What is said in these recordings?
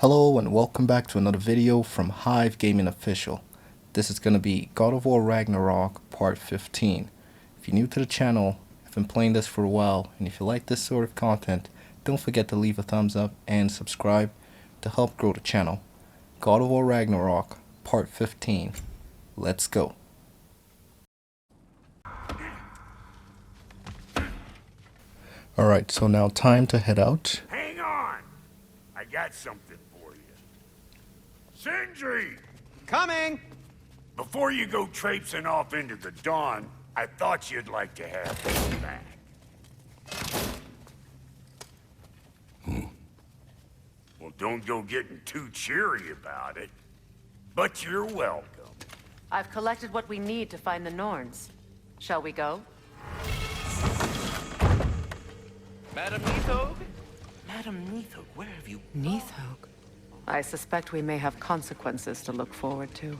Hello and welcome back to another video from HiveGamingOfficial. This is going to be God of War Ragnarok Part 15. If you're new to the channel, I've been playing this for a while, and if you like this sort of content, don't forget to leave a thumbs up and subscribe to help grow the channel. God of War Ragnarok Part 15. Let's go. Alright, so now time to head out. Hang on! I got something for you. Sindri! Coming! Before you go traipsing off into the dawn, I thought you'd like to have this back. Well, don't go getting too cheery about it. But you're welcome. I've collected what we need to find the Norns. Shall we go? Madam Neathog? Madam Neathog, where have you... Neathog? I suspect we may have consequences to look forward to.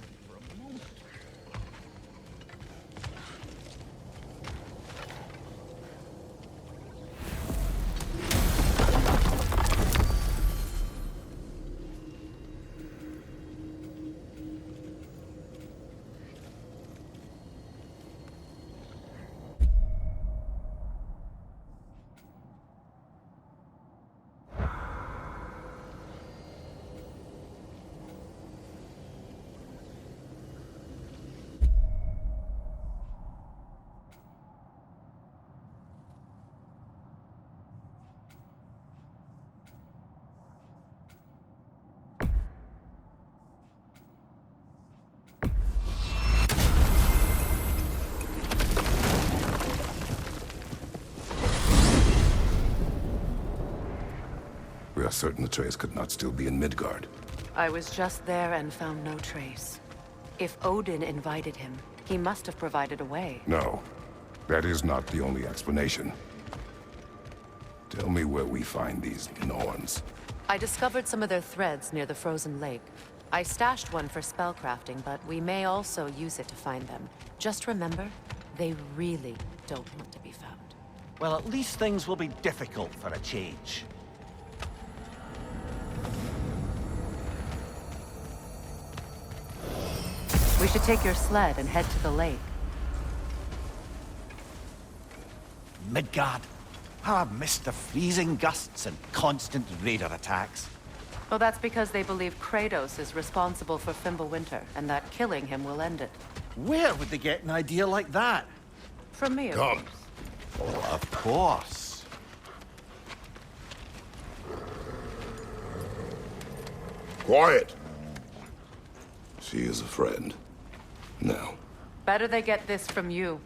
We are certain Atreus could not still be in Midgard. I was just there and found no trace. If Odin invited him, he must have provided a way. No, that is not the only explanation. Tell me where we find these Norns. I discovered some of their threads near the frozen lake. I stashed one for spellcrafting, but we may also use it to find them. Just remember, they really don't want to be found. Well, at least things will be difficult for a change. We should take your sled and head to the lake. Midgard. How I've missed the freezing gusts and constant raider attacks. Well, that's because they believe Kratos is responsible for Fimbulwinter, and that killing him will end it. Where would they get an idea like that? From me, of Come. course. Oh, of course. Quiet! She is a friend. Now, Better they get this from you.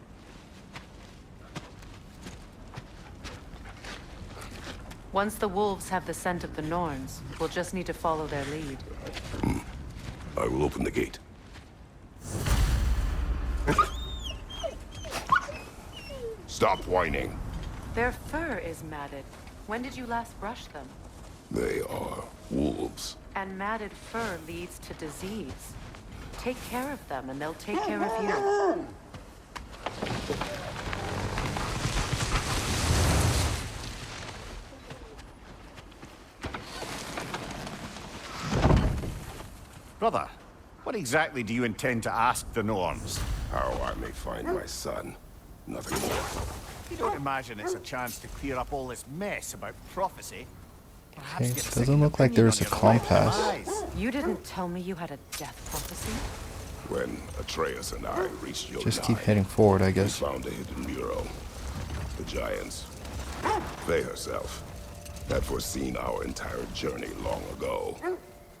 Once the wolves have the scent of the Norns, we'll just need to follow their lead. I will open the gate. Stop whining. Their fur is matted. When did you last brush them? They are wolves. And matted fur leads to disease. Take care of them, and they'll take care of you. Brother, what exactly do you intend to ask the Norns? How I may find my son. Nothing more. You don't imagine it's a chance to clear up all this mess about prophecy? Perhaps Okay, get a doesn't second look like opinion there's on a your lifetime compass. eyes. You didn't tell me you had a death prophecy? When Atreus and I reached your Just keep heading forward, I we guess. found a hidden mural. The Giants, Freya herself, had foreseen our entire journey long ago.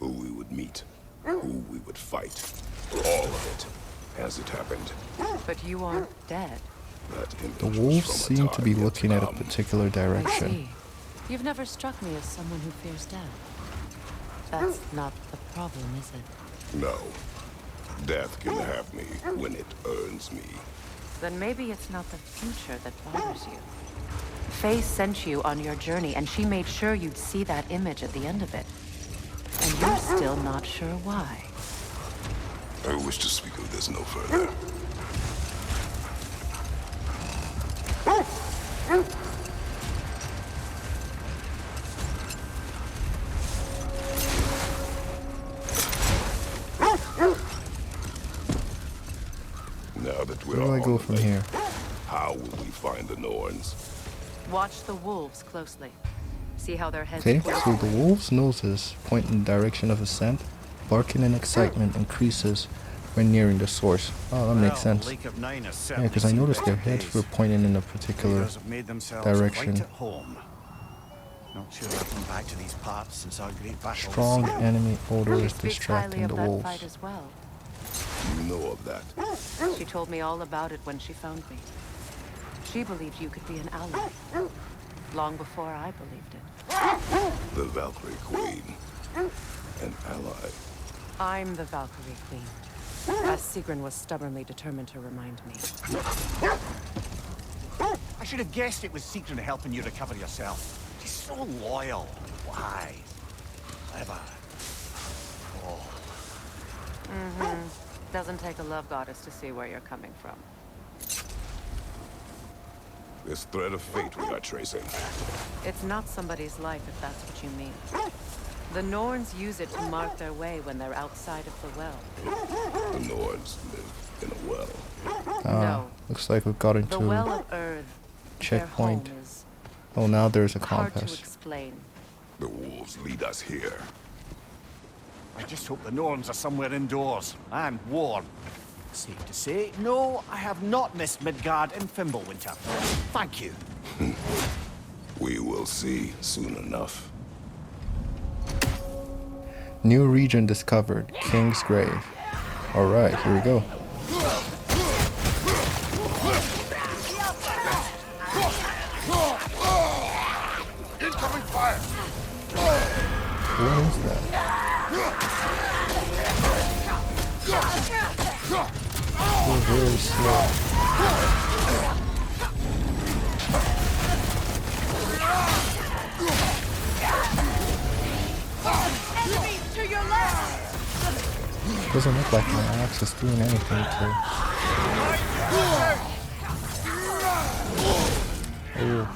Who we would meet, who we would fight. All of it, as it happened. But you aren't dead. That The image was wolves from a seem to be time yet looking at a come. particular I direction. see. You've never struck me as someone who fears death. That's not the problem, is it? No. Death can have me when it earns me. Then maybe it's not the future that bothers you. Faye sent you on your journey, and she made sure you'd see that image at the end of it. And you're still not sure why. I wish to speak of this no further. Where do I go from here? How will we find the Norns? Watch the wolves closely. See how their heads Okay, point so the forward. wolves' noses point in the direction of ascent. Barking in excitement increases when nearing the source. Oh, that makes sense. Lake of Nine has Yeah, certainly because I seen noticed their better heads days. were pointing in a particular Raiders have made themselves direction. quite at home. Not sure I've been back to these parts since our great battle. Strong this year. enemy odor She is speaks highly distracting of the that wolves. fight as well. You know of that? She told me all about it when she found me. She believed you could be an ally. Long before I believed it. The Valkyrie Queen. An ally. I'm the Valkyrie Queen. As Sigrun was stubbornly determined to remind me. I should have guessed it was Sigrun helping you recover yourself. She's so loyal. Why? Clever. Oh. Doesn't take a love goddess to see where you're coming from. This thread of fate we are tracing. It's not somebody's life if that's what you mean. The Norns use it to mark their way when they're outside of the well. The Norns live in a well. No. Looks like we've got The into well of Earth, checkpoint. their home is Oh, now there's a hard to compass. explain. The wolves lead us here. I just hope the Norns are somewhere indoors and warm. Safe to say, no, I have not missed Midgard in Fimbulwinter. Thank you. We will see soon enough. New region discovered. King's Grave. Alright, here we go. Incoming fire! What is that? Oh, very slow. Enemies to your left! Doesn't look like my axe is doing anything to. Oh.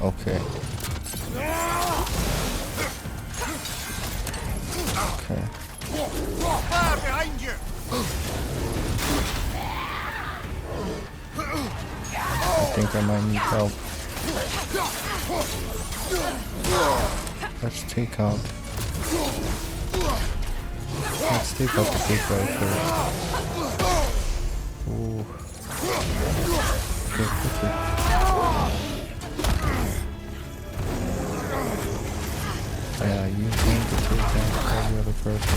Okay. Okay. Fire behind you! I think I might need help. Let's take out. Let's take out the big guy first. Ooh. Okay, quickly. Yeah, you need to take out every other person.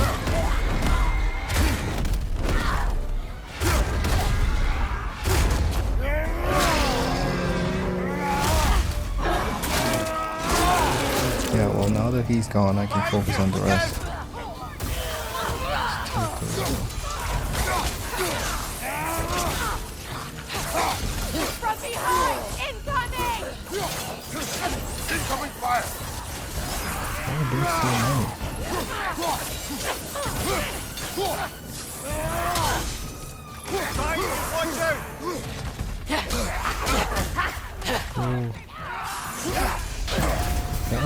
Yeah, well, now that he's gone, I can focus on the rest. From behind! Incoming! Incoming fire! Oh, there's so many. Okay.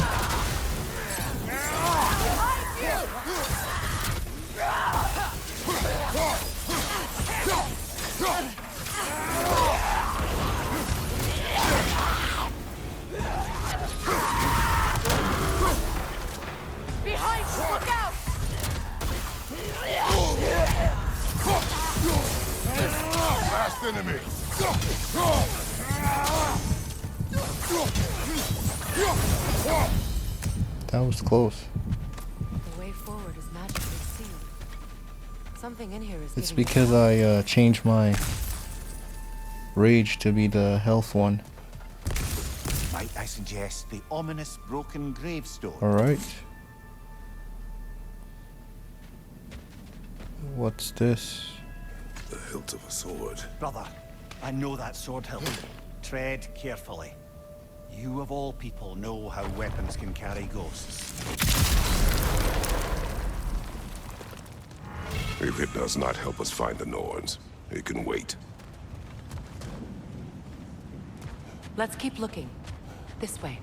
Behind you! Look out! Last enemy! That was close. The way forward is magically sealed. Something in here is It's giving because I changed my rage to be the health one. Might I suggest the ominous broken gravestone? Alright. What's this? The hilt of a sword. Brother, I know that sword hilt. Tread carefully. You of all people know how weapons can carry ghosts. If it does not help us find the Norns, it can wait. Let's keep looking. This way.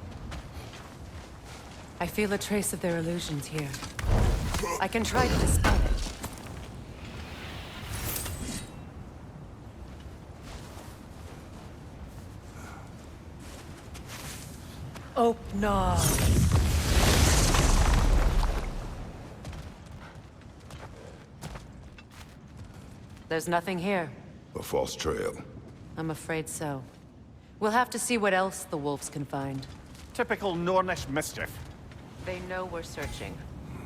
I feel a trace of their illusions here. I can try to dispel it. Open. There's nothing here. A false trail. I'm afraid so. We'll have to see what else the wolves can find. Typical Nornish mischief. They know we're searching.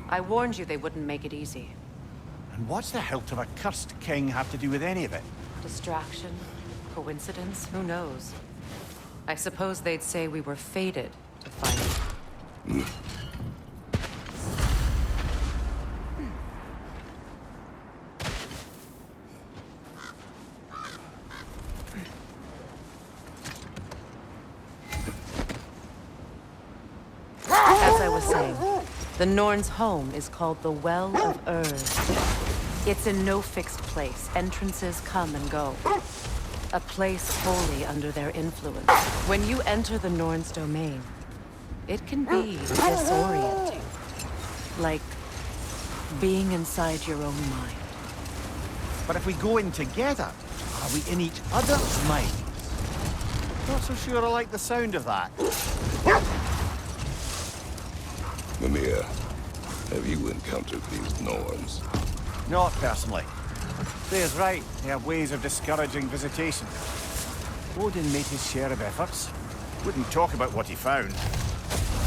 I warned you they wouldn't make it easy. And what's the hilt of a cursed king have to do with any of it? Distraction? Coincidence? Who knows? I suppose they'd say we were fated to fight. As I was saying, the Norns' home is called the Well of Urs. It's in no fixed place. Entrances come and go. A place wholly under their influence. When you enter the Norns' domain, it can be disorienting. Like being inside your own mind. But if we go in together, are we in each other's minds? Not so sure I like the sound of that. Mimir, have you encountered these Norns? Not personally. Freya's right. They have ways of discouraging visitation. Odin made his share of efforts. Wouldn't talk about what he found.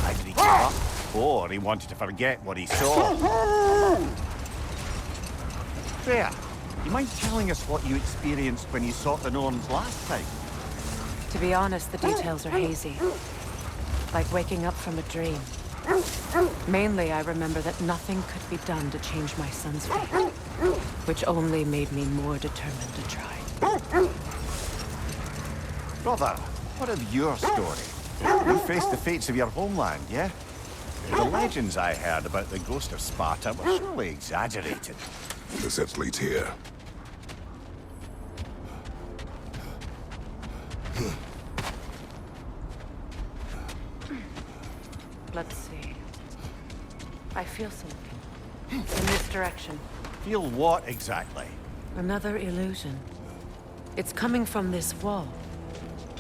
Either he gave up, or he wanted to forget what he saw. Freya, you mind telling us what you experienced when you sought the Norns last time? To be honest, the details are hazy. Like waking up from a dream. Mainly, I remember that nothing could be done to change my son's fate, which only made me more determined to try. Brother, what of your story? You faced the fates of your homeland, yeah? The legends I heard about the ghost of Sparta were surely exaggerated. The set leads here. Let's see. I feel something. In this direction. Feel what exactly? Another illusion. It's coming from this wall.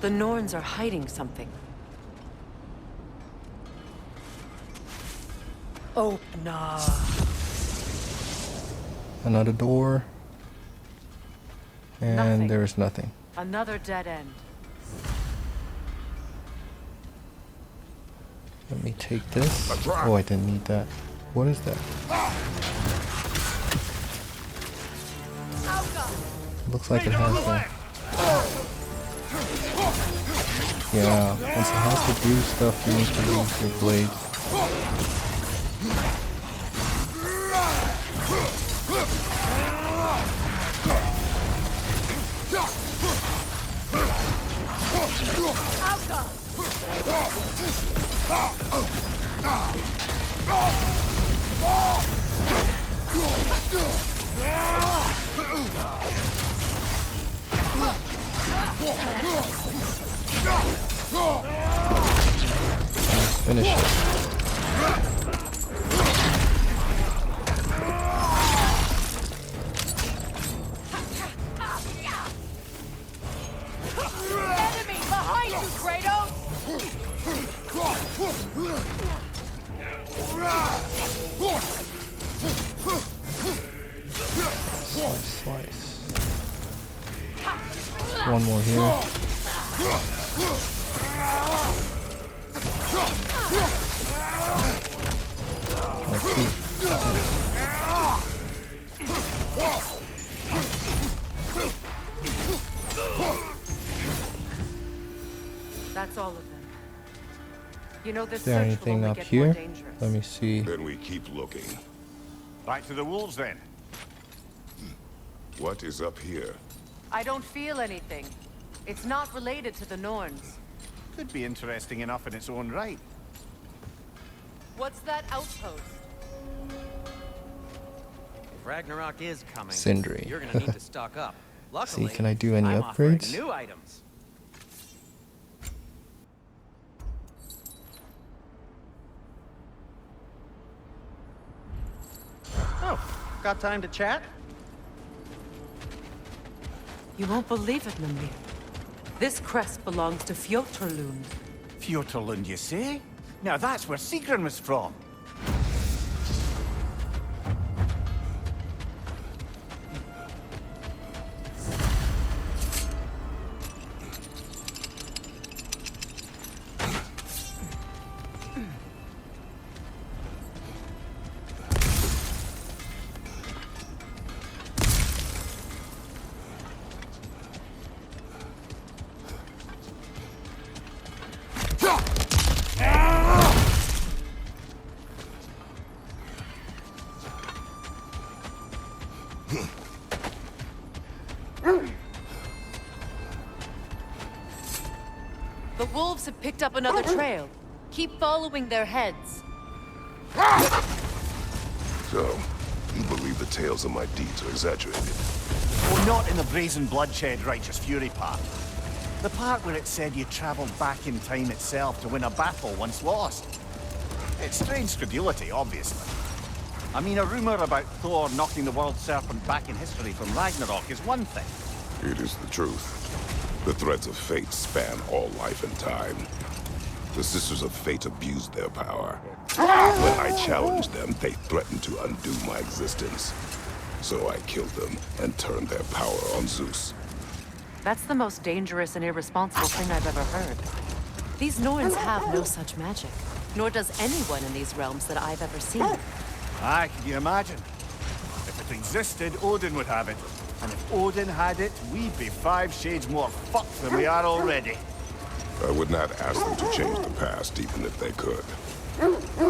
The Norns are hiding something. Open up. Another door. And Nothing. there's nothing. Another dead end. Let me take this. Oh, I didn't need that. What is that? Looks like it has that. Yeah, once it has to do stuff, you need to use your blade. Finish it. Enemy behind you, Kratos! Slice. One more here. That's all of them. You know, this Is there search will anything only up get more here? dangerous. Let me see. Then we keep looking. Back to the wolves then. What is up here? I don't feel anything. It's not related to the Norns. Could be interesting enough in its own right. What's that outpost? If Ragnarok is coming, Sindri. you're gonna need to stock up. Luckily, See, can I do any I'm offering upgrades? new items. Oh, got time to chat? You won't believe it, Mimir. This crest belongs to Fjoturlund. Fjortland, you say? Now that's where Sigrun was from. The wolves have picked up another trail. Keep following their heads. So, you believe the tales of my deeds are exaggerated? Oh, not in the brazen bloodshed righteous fury part. The part where it said you traveled back in time itself to win a battle once lost. It's strange credulity, obviously. I mean, a rumor about Thor knocking the world serpent back in history from Ragnarok is one thing. It is the truth. The threads of fate span all life and time. The Sisters of Fate abused their power. When I challenged them, they threatened to undo my existence. So I killed them and turned their power on Zeus. That's the most dangerous and irresponsible thing I've ever heard. These Norns have no such magic, nor does anyone in these realms that I've ever seen. Aye, can you imagine? If it existed, Odin would have it. And if Odin had it, we'd be 5 shades more fucked than we are already. I would not ask them to change the past, even if they could.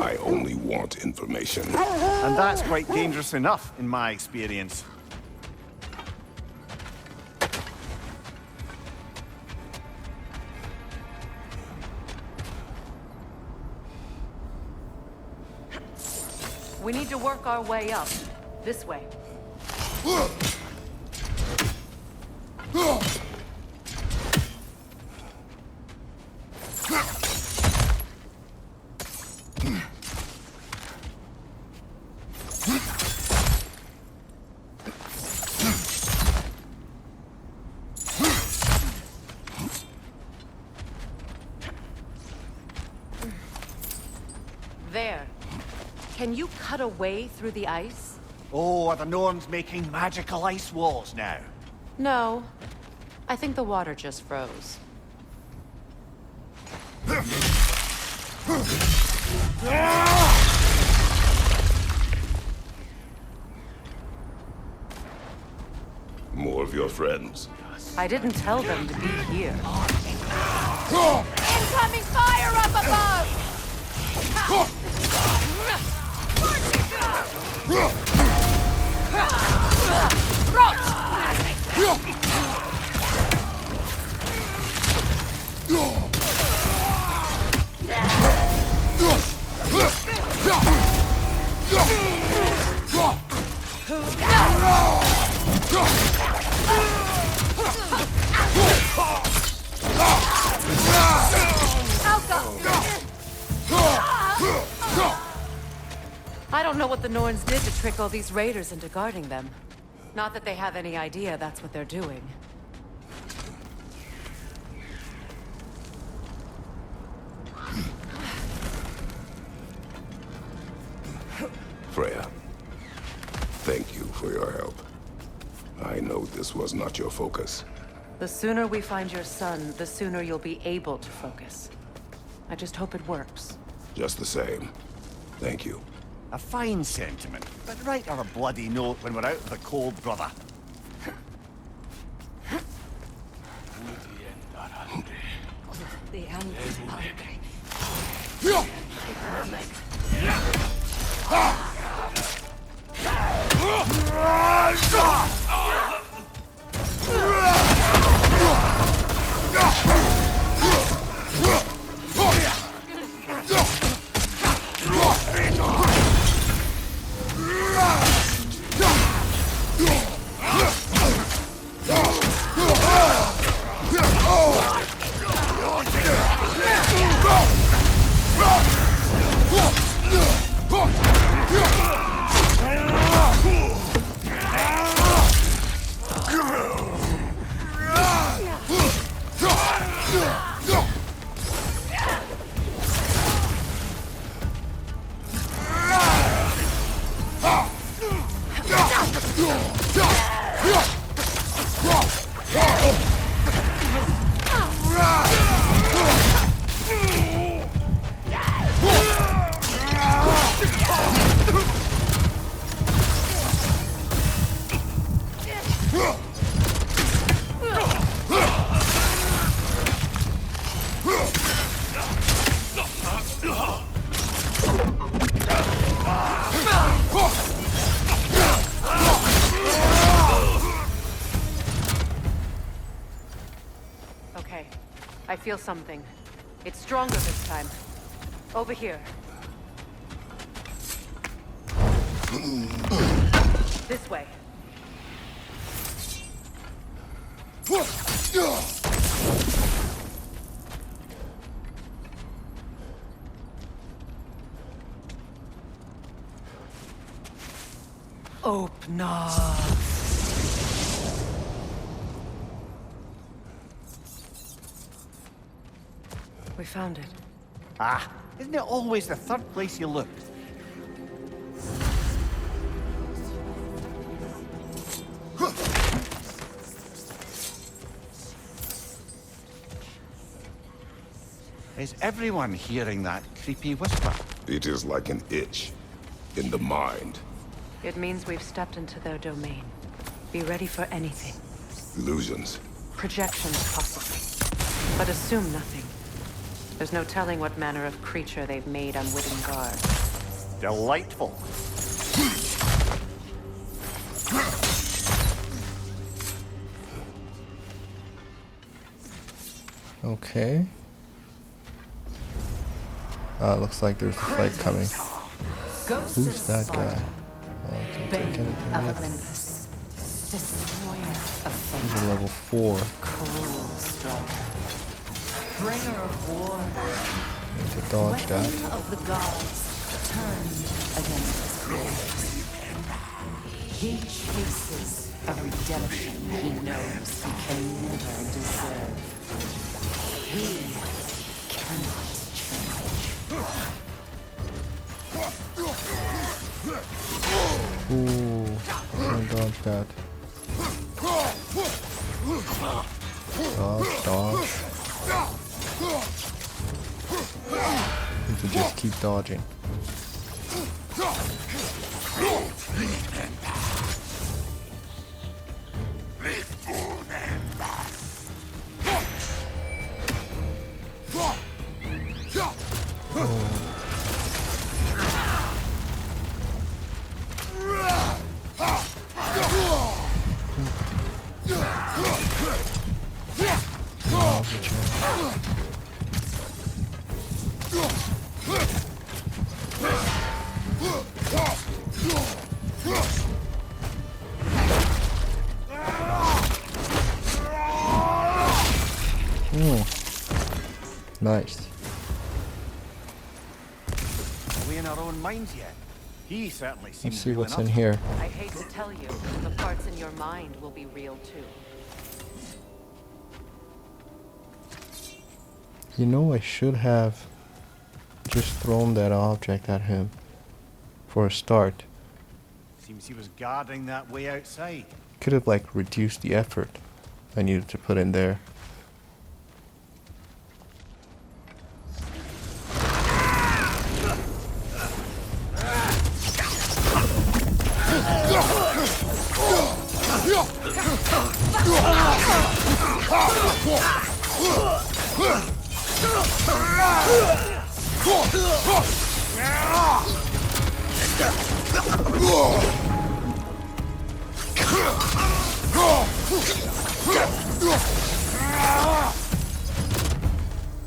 I only want information. And that's quite dangerous enough, in my experience. We need to work our way up. This way. There. Can you cut a way through the ice? Oh, are the Norns making magical ice walls now? No. I think the water just froze. More of your friends. I didn't tell them to be here. Incoming fire up above! I don't know what the Norns did to trick all these raiders into guarding them. Not that they have any idea that's what they're doing. Freya, thank you for your help. I know this was not your focus. The sooner we find your son, the sooner you'll be able to focus. I just hope it works. Just the same, thank you. A fine sentiment, but write her a bloody note when we're out of the cold, brother. feel something. It's stronger this time. Over here. This way. Open up. We found it. Ah, isn't it always the third place you look? Is everyone hearing that creepy whisper? It is like an itch in the mind. It means we've stepped into their domain. Be ready for anything. Illusions. Projections, possibly. But assume nothing. There's no telling what manner of creature they've made unwitting guard. Delightful. Okay. Looks like there's a fight coming. Who's that guy? Oh, I can't take anything yet. He's a level 4. Bringer of war, Need to dodge that. weapon of the gods, turned against his creators. He chases a redemption he knows he can never deserve. He cannot change. Ooh, can't dodge that. Dodge, dodge. Need to just keep dodging. Nice. Are we in our own minds yet? He certainly Let's seems see real what's enough. in here. I hate to tell you, the parts in your mind will be real too. You know, I should have just thrown that object at him for a start. Seems he was guarding that way outside. Could have like reduced the effort I needed to put in there.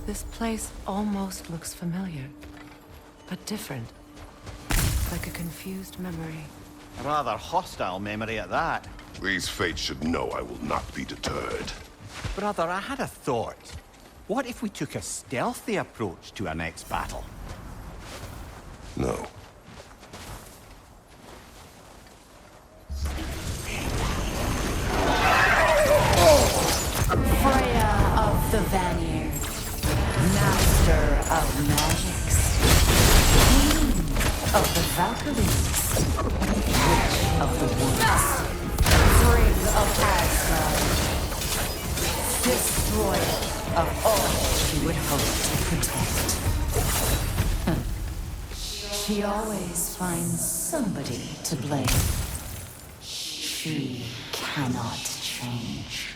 This place almost looks familiar, but different. Like a confused memory. A rather hostile memory at that. These fates should know I will not be deterred. Brother, I had a thought. What if we took a stealthy approach to our next battle? No. Freya of the Vanir, master of magics, queen of the Valkyries, witch of the woods, spring of Asgard, destroyer of all she would hope to protect. She always finds somebody to blame. She cannot change.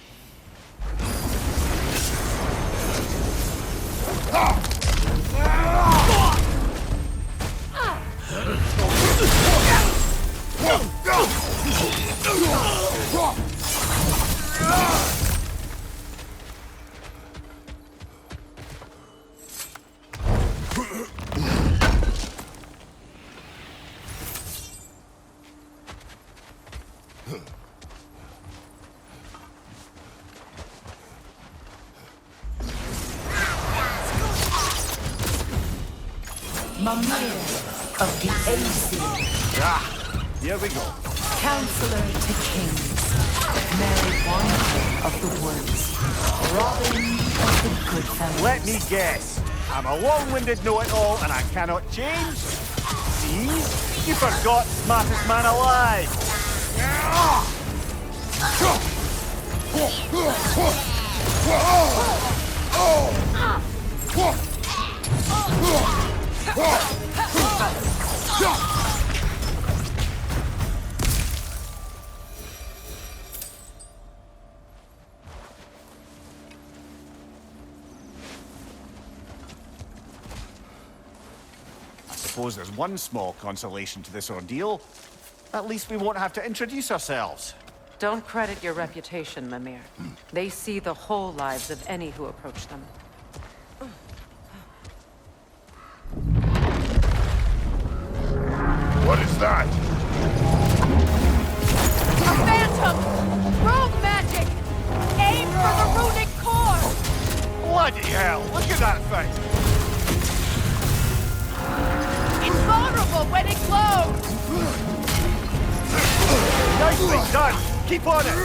Mimir of the Aesir. Ah, here we go. Counselor to kings. Mary Wanderer of the woods. Robin of the good fellows. Let me guess. I'm a long-winded know-it-all and I cannot change? See? You forgot smartest man alive. I suppose there's one small consolation to this ordeal. At least we won't have to introduce ourselves. Don't credit your reputation, Mimir. They see the whole lives of any who approach them. What is that? A phantom! Rogue magic! Aim for the runic core! Bloody hell, look at that thing! It's vulnerable when it glows! Nicely done! Keep on it!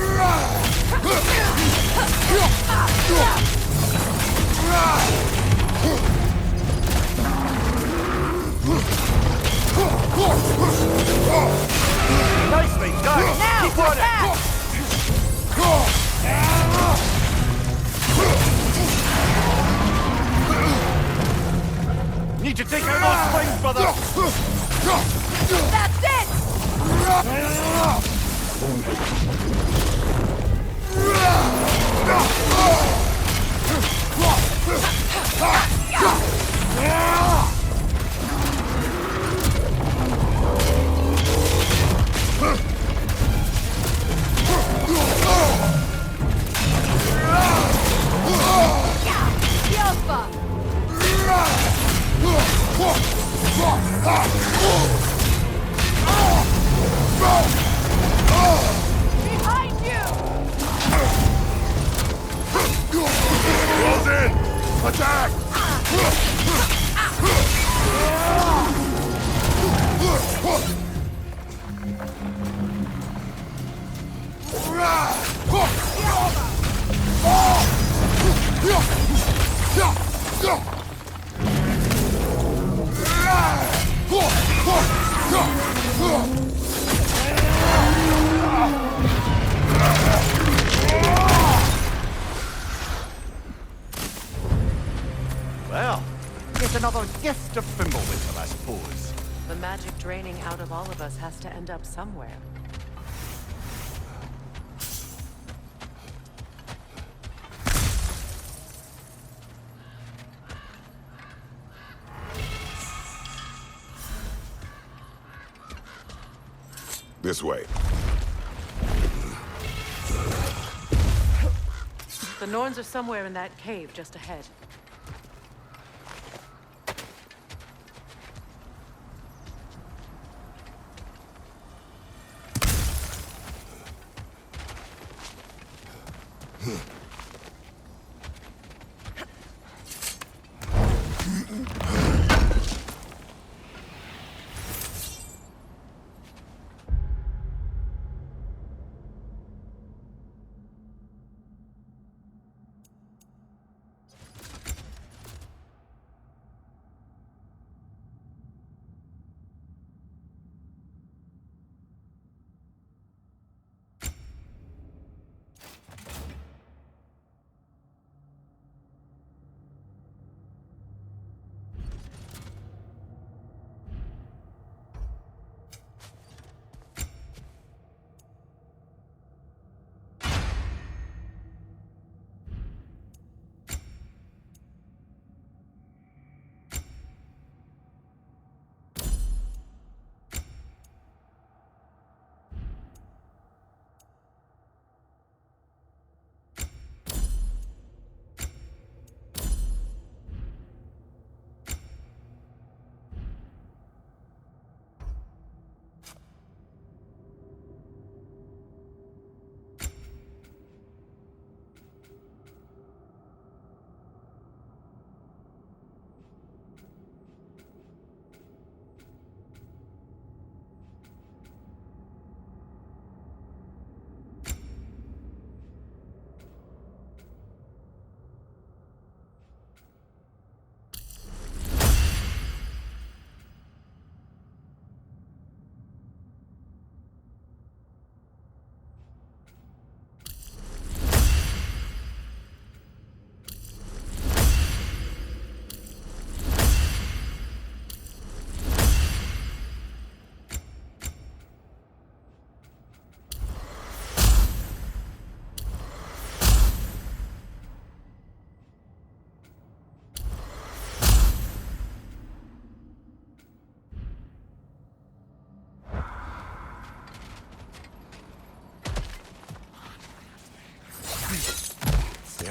Nicely done! Now, Keep on attack! it! Need to take out those flames, brother! That's it! Yelpa! Behind you! Close in! Attack! Well, get another gift of Fimbulwinter, I suppose. The magic draining out of all of us has to end up somewhere. This way. The Norns are somewhere in that cave just ahead.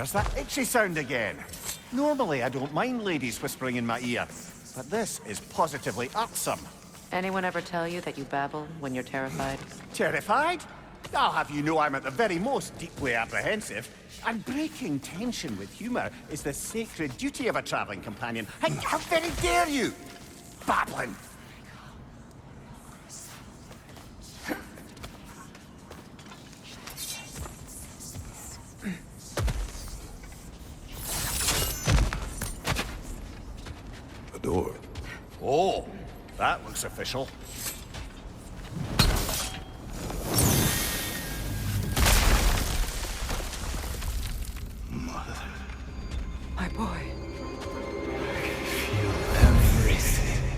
There's that itchy sound again. Normally, I don't mind ladies whispering in my ear, but this is positively irksome. Anyone ever tell you that you babble when you're terrified? Terrified? I'll have you know I'm at the very most deeply apprehensive. And breaking tension with humor is the sacred duty of a traveling companion. How very dare you! Babbling! A door. Oh, that looks official. My boy.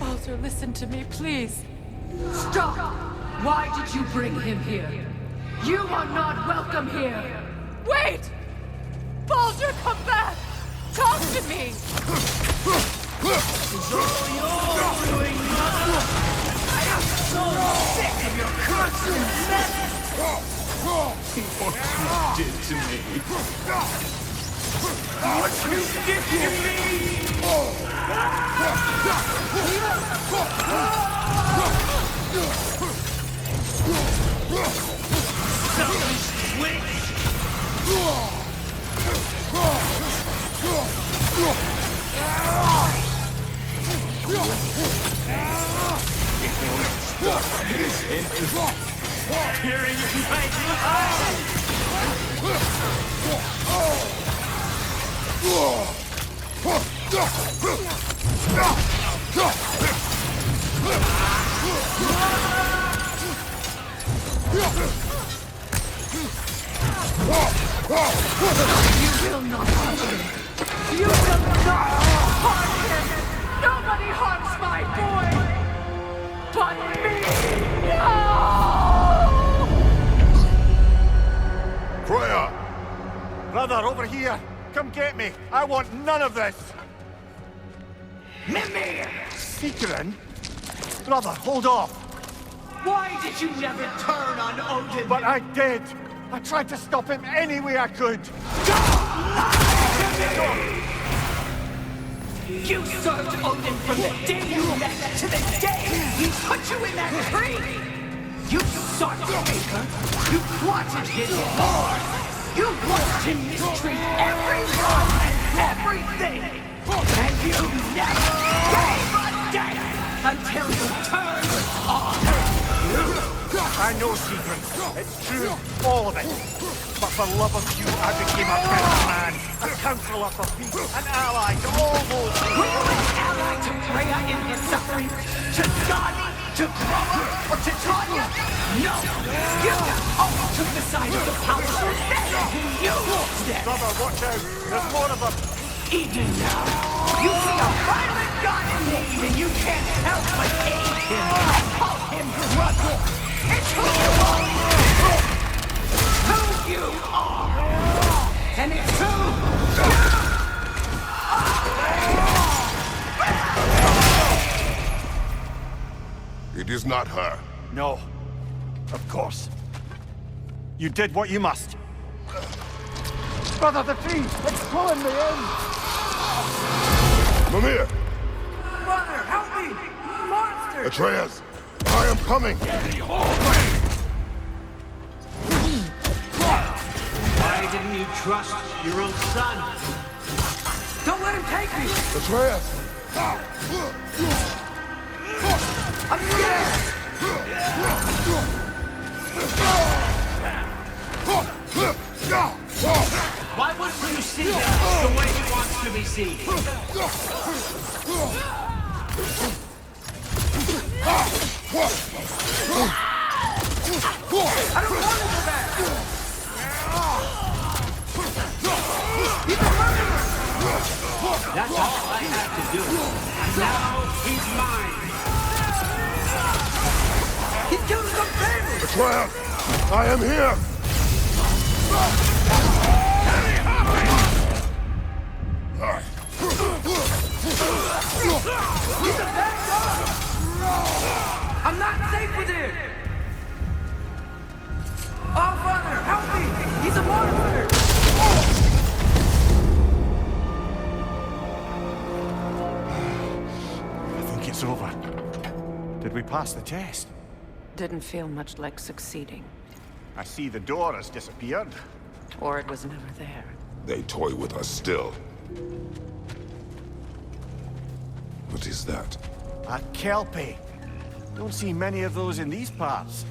Baldur, listen to me, please. Stop! Why did you bring him here? You are not welcome here! Wait! Baldur, come back! Talk to me! I am so sick of your constant mess! What you did to me. What you did to me! Selfish witch! Hearing my You will not harm him! You will not harm him! Nobody harms my boy! But me! No! Freya! Brother, over here! Come get me! I want none of this! Mimir! Secret? Brother, hold off! Why did you never turn on Odin? But I did! I tried to stop him any way I could! You served Odin from the day you left to the day he put you in that tree! You sought Baker! You plotted his war! You watched him mistreat everyone and everything! And you never gave a damn until you turned on her! I know secrets. It's true. All of it. But for love of you, I became a better man. A counselor for peace. An ally to all those who... Were you an ally to Freya in her suffering? To Skadi? To Grover? Or to Tanya? No! You always took the side of the powerful. You lost them! Brother, watch out. There's more of them. Even now, you see a violent god in need and you can't help but aid him and call him brother. It's who you are! Who you are! And it's who It is not her. No. Of course. You did what you must. Brother, the tree! It's pulling me in! Mimir! Mother, help me! Monster! Atreus! I am coming! Why didn't you trust your own son? Don't let him take me! Atreus! I'm scared! Why wouldn't you see him the way he wants to be seen? I don't want to go back! He's a murderer! That's all I have to do. And now he's mine! He's killing some family! Atreus! I am here! He's a bad dog! I'm not safe with him! Oh, Father, help me! He's a monster! like it's over. Did we pass the test? Didn't feel much like succeeding. I see the door has disappeared. Or it was never there. They toy with us still. What is that? A kelpie. Don't see many of those in these parts.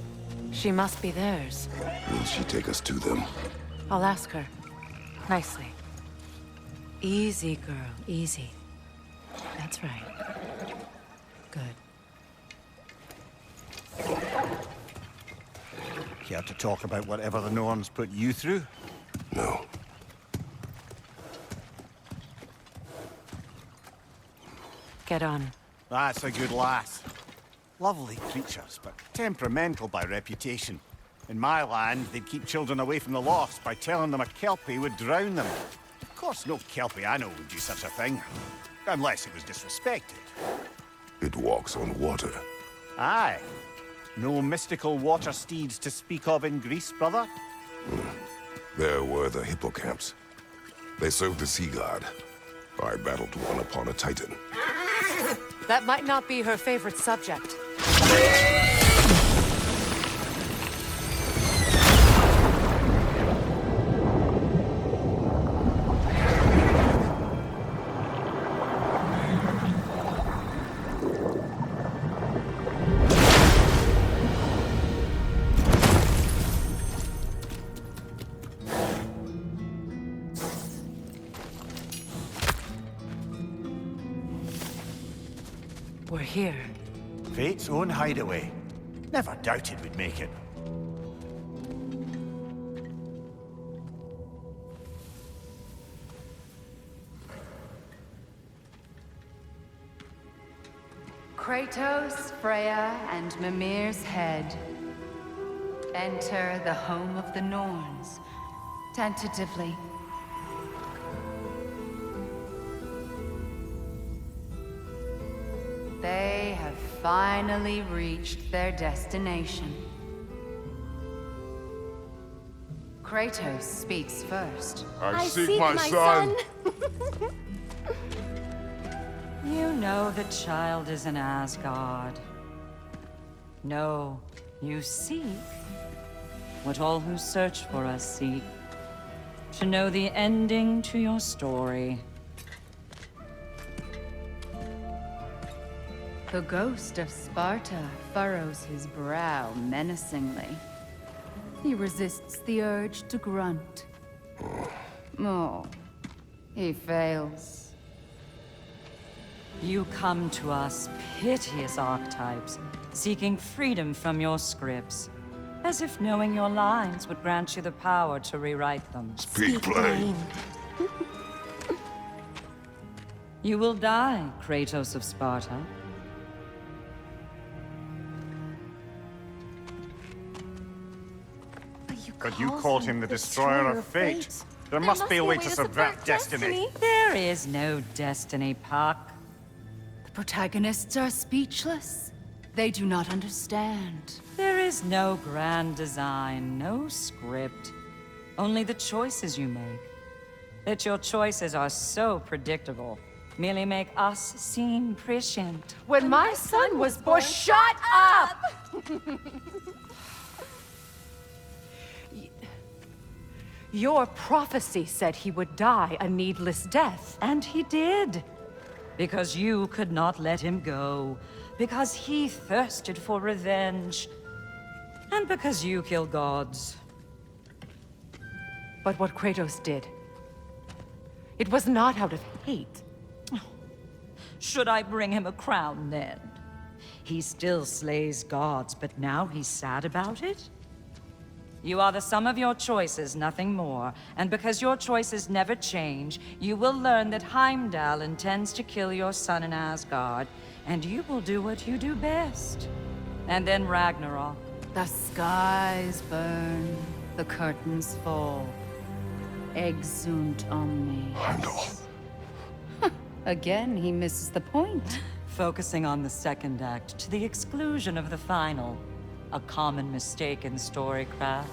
She must be theirs. Will she take us to them? I'll ask her. Nicely. Easy, girl. Easy. That's right. Good. Care to talk about whatever the Norns put you through? No. Get on. That's a good lass. Lovely creatures, but temperamental by reputation. In my land, they'd keep children away from the lost by telling them a kelpie would drown them. Of course, no kelpie I know would do such a thing. Unless it was disrespected. It walks on water. Aye. No mystical water steeds to speak of in Greece, brother? There were the hippocamps. They served the sea god. I battled one upon a titan. That might not be her favorite subject. We're here. Fate's own hideaway. Never doubted we'd make it. Kratos, Freya, and Mimir's head. Enter the home of the Norns. Tentatively. They have finally reached their destination. Kratos speaks first. I seek my son. You know the child is in Asgard. No, you seek what all who search for us seek. To know the ending to your story. The ghost of Sparta furrows his brow menacingly. He resists the urge to grunt. Oh, he fails. You come to us, piteous archetypes, seeking freedom from your scripts. As if knowing your lines would grant you the power to rewrite them. Speak plain. You will die, Kratos of Sparta. But you called him the Destroyer of Fate. There must be a way to subvert destiny. There is no destiny, Puck. The protagonists are speechless. They do not understand. There is no grand design, no script. Only the choices you make. That your choices are so predictable, merely make us seem prescient. When my son was born, shut up! Your prophecy said he would die a needless death. And he did. Because you could not let him go. Because he thirsted for revenge. And because you kill gods. But what Kratos did, it was not out of hate. Should I bring him a crown then? He still slays gods, but now he's sad about it? You are the sum of your choices, nothing more. And because your choices never change, you will learn that Heimdall intends to kill your son in Asgard, and you will do what you do best. And then Ragnarok. The skies burn, the curtains fall. Exunt omnes. Heimdall. Again, he misses the point. Focusing on the second act to the exclusion of the final. A common mistake in storycraft.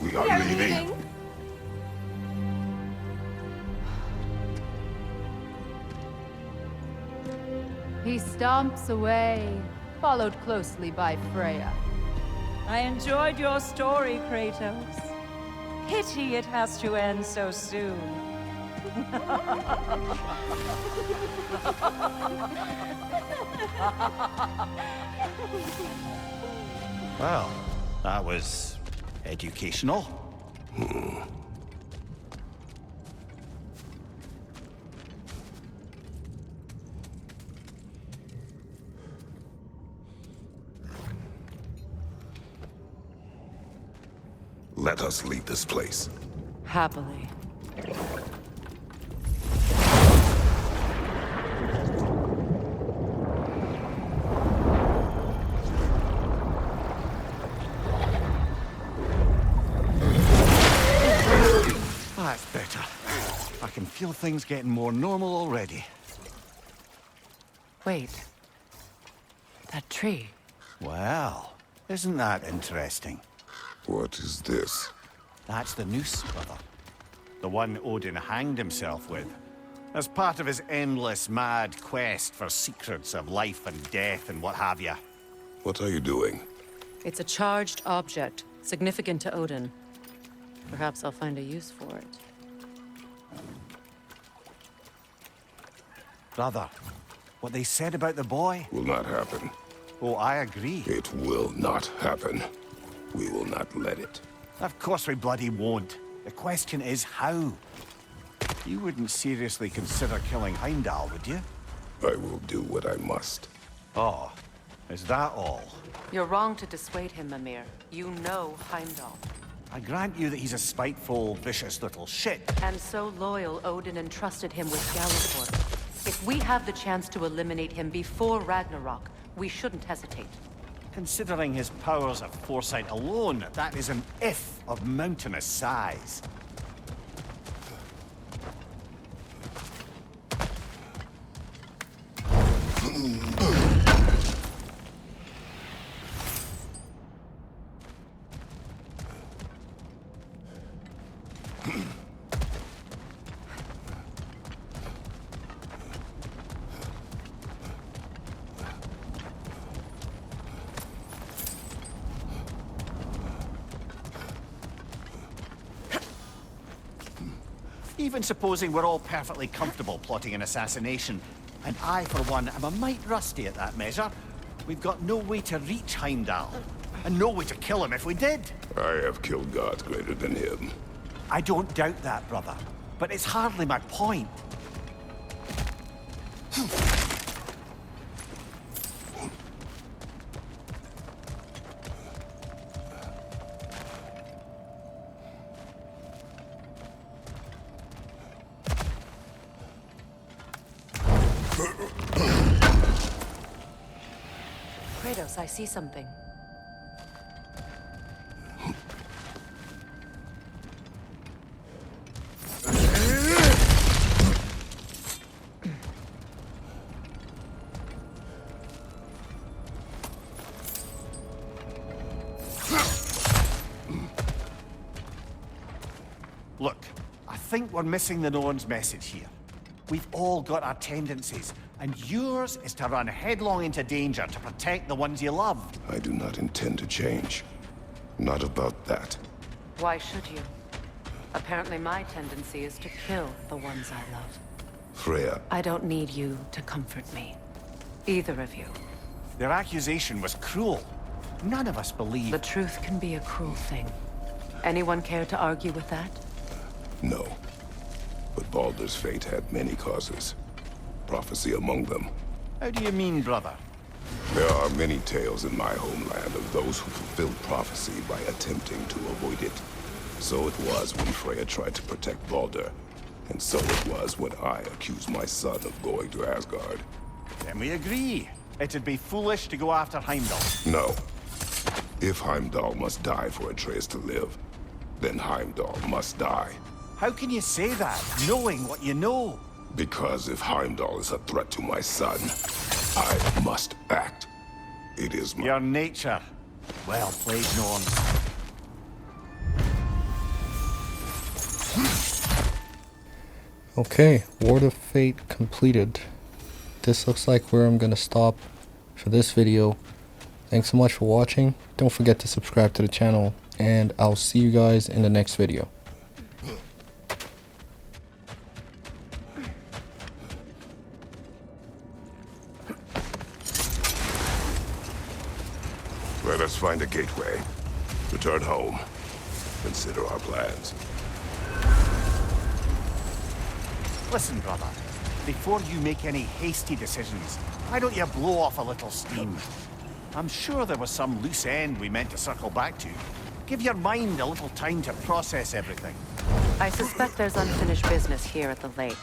We are leaving. He stomps away, followed closely by Freya. I enjoyed your story, Kratos. Pity it has to end so soon. Well, that was educational. Let us leave this place. Happily. That's better. I can feel things getting more normal already. Wait. That tree. Well, isn't that interesting? What is this? That's the noose, brother. The one Odin hanged himself with. As part of his endless, mad quest for secrets of life and death and what have you. What are you doing? It's a charged object, significant to Odin. Perhaps I'll find a use for it. Brother, what they said about the boy? Will not happen. Oh, I agree. It will not happen. We will not let it. Of course we bloody won't. The question is how? You wouldn't seriously consider killing Heimdall, would you? I will do what I must. Oh, is that all? You're wrong to dissuade him, Mimir. You know Heimdall. I grant you that he's a spiteful, vicious little shit. And so loyal, Odin entrusted him with Galliford. If we have the chance to eliminate him before Ragnarok, we shouldn't hesitate. Considering his powers of foresight alone, that is an if of mountainous size. Even supposing we're all perfectly comfortable plotting an assassination, and I, for one, am a mite rusty at that measure, we've got no way to reach Heimdall, and no way to kill him if we did. I have killed gods greater than him. I don't doubt that, brother, but it's hardly my point. Kratos, I see something. Look, I think we're missing the Norns' message here. We've all got our tendencies, and yours is to run headlong into danger to protect the ones you love. I do not intend to change. Not about that. Why should you? Apparently my tendency is to kill the ones I love. Freya. I don't need you to comfort me. Either of you. Their accusation was cruel. None of us believe... The truth can be a cruel thing. Anyone care to argue with that? No. But Baldur's fate had many causes. Prophecy among them. How do you mean, brother? There are many tales in my homeland of those who fulfilled prophecy by attempting to avoid it. So it was when Freya tried to protect Baldur. And so it was when I accused my son of going to Asgard. Then we agree. It'd be foolish to go after Heimdall. No. If Heimdall must die for Atreus to live, then Heimdall must die. How can you say that, knowing what you know? Because if Heimdall is a threat to my son, I must act. It is my... Your nature. Well played, Norns. Okay, Ward of Fate completed. this looks like where I'm gonna stop for this video. Thanks so much for watching. Don't forget to subscribe to the channel, and I'll see you guys in the next video. Let us find a gateway. Return home. Consider our plans. Listen, brother. Before you make any hasty decisions, why don't you blow off a little steam? I'm sure there was some loose end we meant to circle back to. Give your mind a little time to process everything. I suspect there's unfinished business here at the lake.